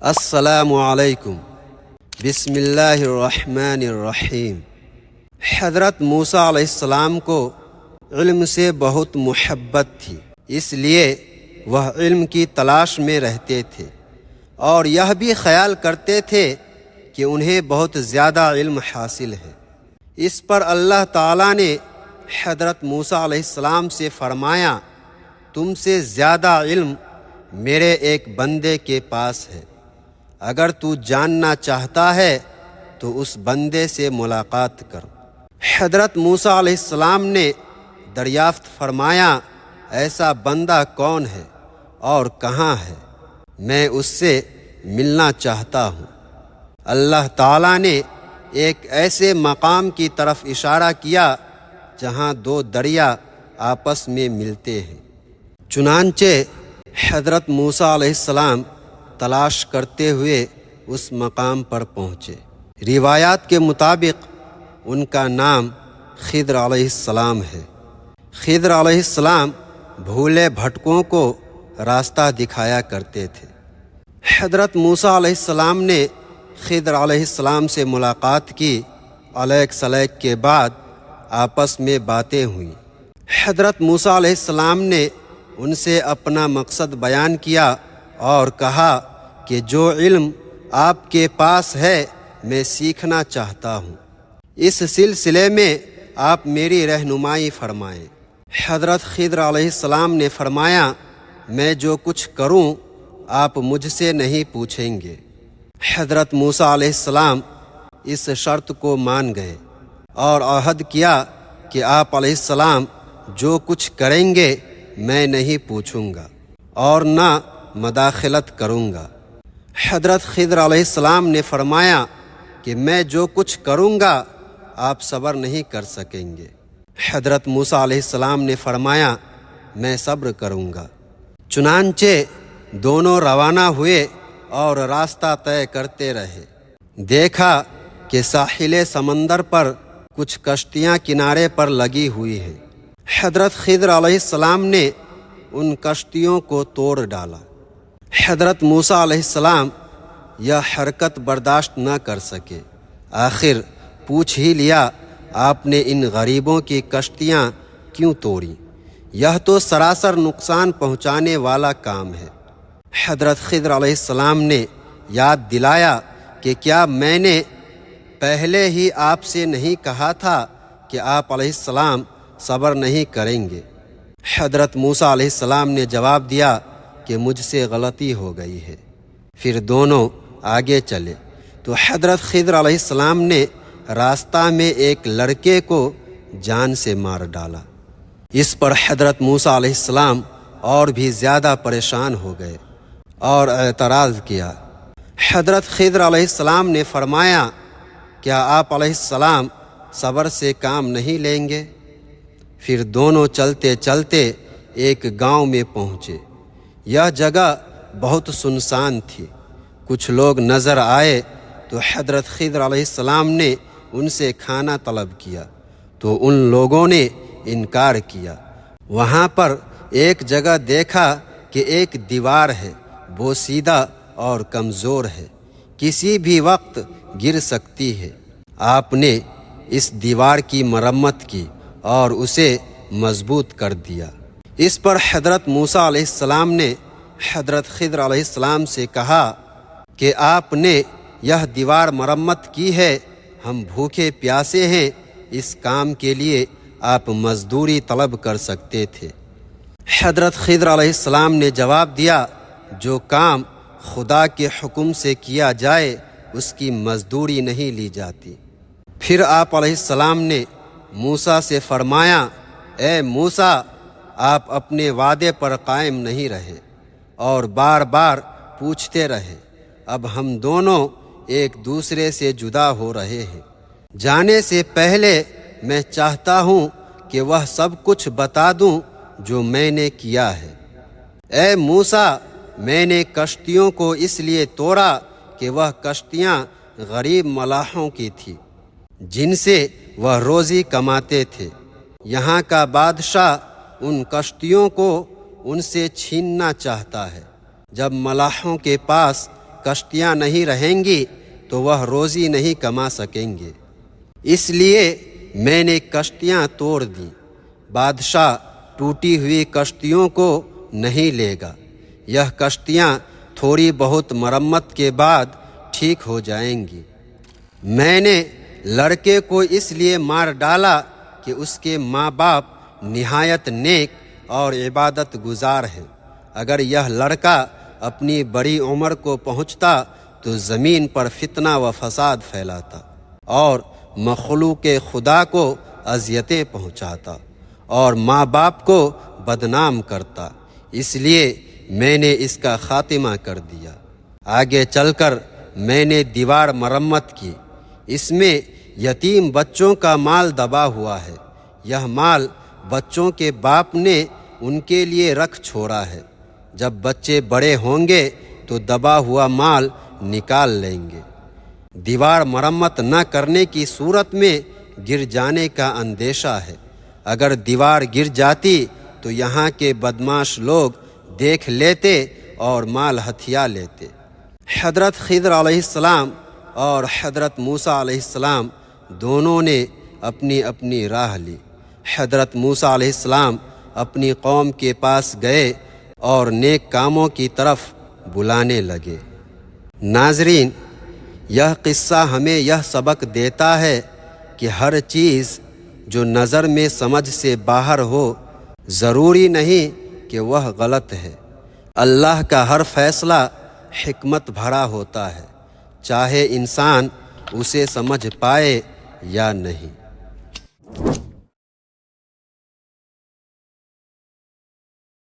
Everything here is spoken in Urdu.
السلام علیکم۔ بسم اللہ الرحمن الرحیم۔ حضرت موسیٰ علیہ السلام کو علم سے بہت محبت تھی، اس لیے وہ علم کی تلاش میں رہتے تھے اور یہ بھی خیال کرتے تھے کہ انہیں بہت زیادہ علم حاصل ہے۔ اس پر اللہ تعالیٰ نے حضرت موسیٰ علیہ السلام سے فرمایا، تم سے زیادہ علم میرے ایک بندے کے پاس ہے، اگر تو جاننا چاہتا ہے تو اس بندے سے ملاقات کر۔ حضرت موسیٰ علیہ السلام نے دریافت فرمایا، ایسا بندہ کون ہے اور کہاں ہے؟ میں اس سے ملنا چاہتا ہوں۔ اللہ تعالیٰ نے ایک ایسے مقام کی طرف اشارہ کیا جہاں دو دریا آپس میں ملتے ہیں۔ چنانچہ حضرت موسیٰ علیہ السلام تلاش کرتے ہوئے اس مقام پر پہنچے۔ روایات کے مطابق ان کا نام خضر علیہ السلام ہے۔ خضر علیہ السلام بھولے بھٹکوں کو راستہ دکھایا کرتے تھے۔ حضرت موسیٰ علیہ السلام نے خضر علیہ السلام سے ملاقات کی۔ علیک سلیک کے بعد آپس میں باتیں ہوئیں۔ حضرت موسیٰ علیہ السلام نے ان سے اپنا مقصد بیان کیا اور کہا کہ جو علم آپ کے پاس ہے میں سیکھنا چاہتا ہوں، اس سلسلے میں آپ میری رہنمائی فرمائیں۔ حضرت خضر علیہ السلام نے فرمایا، میں جو کچھ کروں آپ مجھ سے نہیں پوچھیں گے۔ حضرت موسیٰ علیہ السلام اس شرط کو مان گئے اور عہد کیا کہ آپ علیہ السلام جو کچھ کریں گے میں نہیں پوچھوں گا اور نہ مداخلت کروں گا۔ حضرت خضر علیہ السلام نے فرمایا کہ میں جو کچھ کروں گا آپ صبر نہیں کر سکیں گے۔ حضرت موسیٰ علیہ السلام نے فرمایا، میں صبر کروں گا۔ چنانچہ دونوں روانہ ہوئے اور راستہ طے کرتے رہے۔ دیکھا کہ ساحل سمندر پر کچھ کشتیاں کنارے پر لگی ہوئی ہیں۔ حضرت خضر علیہ السلام نے ان کشتیوں کو توڑ ڈالا۔ حضرت موسیٰ علیہ السلام یہ حرکت برداشت نہ کر سکے۔ آخر پوچھ ہی لیا، آپ نے ان غریبوں کی کشتیاں کیوں توڑیں؟ یہ تو سراسر نقصان پہنچانے والا کام ہے۔ حضرت خضر علیہ السلام نے یاد دلایا کہ کیا میں نے پہلے ہی آپ سے نہیں کہا تھا کہ آپ علیہ السلام صبر نہیں کریں گے؟ حضرت موسیٰ علیہ السلام نے جواب دیا کہ مجھ سے غلطی ہو گئی ہے۔ پھر دونوں آگے چلے تو حضرت خضر علیہ السلام نے راستہ میں ایک لڑکے کو جان سے مار ڈالا۔ اس پر حضرت موسیٰ علیہ السلام اور بھی زیادہ پریشان ہو گئے اور اعتراض کیا۔ حضرت خضر علیہ السلام نے فرمایا، کیا آپ علیہ السلام صبر سے کام نہیں لیں گے؟ پھر دونوں چلتے چلتے ایک گاؤں میں پہنچے۔ یہ جگہ بہت سنسان تھی۔ کچھ لوگ نظر آئے تو حضرت خضر علیہ السلام نے ان سے کھانا طلب کیا تو ان لوگوں نے انکار کیا۔ وہاں پر ایک جگہ دیکھا کہ ایک دیوار ہے، بوسیدہ اور کمزور ہے، کسی بھی وقت گر سکتی ہے۔ آپ نے اس دیوار کی مرمت کی اور اسے مضبوط کر دیا۔ اس پر حضرت موسیٰ علیہ السلام نے حضرت خضر علیہ السلام سے کہا کہ آپ نے یہ دیوار مرمت کی ہے، ہم بھوکے پیاسے ہیں، اس کام کے لیے آپ مزدوری طلب کر سکتے تھے۔ حضرت خضر علیہ السلام نے جواب دیا، جو کام خدا کے حکم سے کیا جائے اس کی مزدوری نہیں لی جاتی۔ پھر آپ علیہ السلام نے موسیٰ سے فرمایا، اے موسیٰ، آپ اپنے وعدے پر قائم نہیں رہے اور بار بار پوچھتے رہے۔ اب ہم دونوں ایک دوسرے سے جدا ہو رہے ہیں۔ جانے سے پہلے میں چاہتا ہوں کہ وہ سب کچھ بتا دوں جو میں نے کیا ہے۔ اے موسیٰ، میں نے کشتیوں کو اس لیے توڑا کہ وہ کشتیاں غریب ملاحوں کی تھیں جن سے وہ روزی کماتے تھے۔ یہاں کا بادشاہ ان کشتیوں کو ان سے چھیننا چاہتا ہے۔ جب ملاحوں کے پاس کشتیاں نہیں رہیں گی تو وہ روزی نہیں کما سکیں گے، اس لیے میں نے کشتیاں توڑ دیں۔ بادشاہ ٹوٹی ہوئی کشتیوں کو نہیں لے گا، یہ کشتیاں تھوڑی بہت مرمت کے بعد ٹھیک ہو جائیں گی۔ میں نے لڑکے کو اس لیے مار ڈالا کہ اس کے ماں باپ نہایت نیک اور عبادت گزار ہیں۔ اگر یہ لڑکا اپنی بڑی عمر کو پہنچتا تو زمین پر فتنہ و فساد پھیلاتا اور مخلوق خدا کو اذیتیں پہنچاتا اور ماں باپ کو بدنام کرتا، اس لیے میں نے اس کا خاتمہ کر دیا۔ آگے چل کر میں نے دیوار مرمت کی، اس میں یتیم بچوں کا مال دبا ہوا ہے، یہ مال بچوں کے باپ نے ان کے لیے رکھ چھوڑا ہے، جب بچے بڑے ہوں گے تو دبا ہوا مال نکال لیں گے۔ دیوار مرمت نہ کرنے کی صورت میں گر جانے کا اندیشہ ہے، اگر دیوار گر جاتی تو یہاں کے بدماش لوگ دیکھ لیتے اور مال ہتھیا لیتے۔ حضرت خضر علیہ السلام اور حضرت موسیٰ علیہ السلام دونوں نے اپنی اپنی راہ لی۔ حضرت موسیٰ علیہ السلام اپنی قوم کے پاس گئے اور نیک کاموں کی طرف بلانے لگے۔ ناظرین، یہ قصہ ہمیں یہ سبق دیتا ہے کہ ہر چیز جو نظر میں سمجھ سے باہر ہو ضروری نہیں کہ وہ غلط ہے۔ اللہ کا ہر فیصلہ حکمت بھرا ہوتا ہے، چاہے انسان اسے سمجھ پائے یا نہیں۔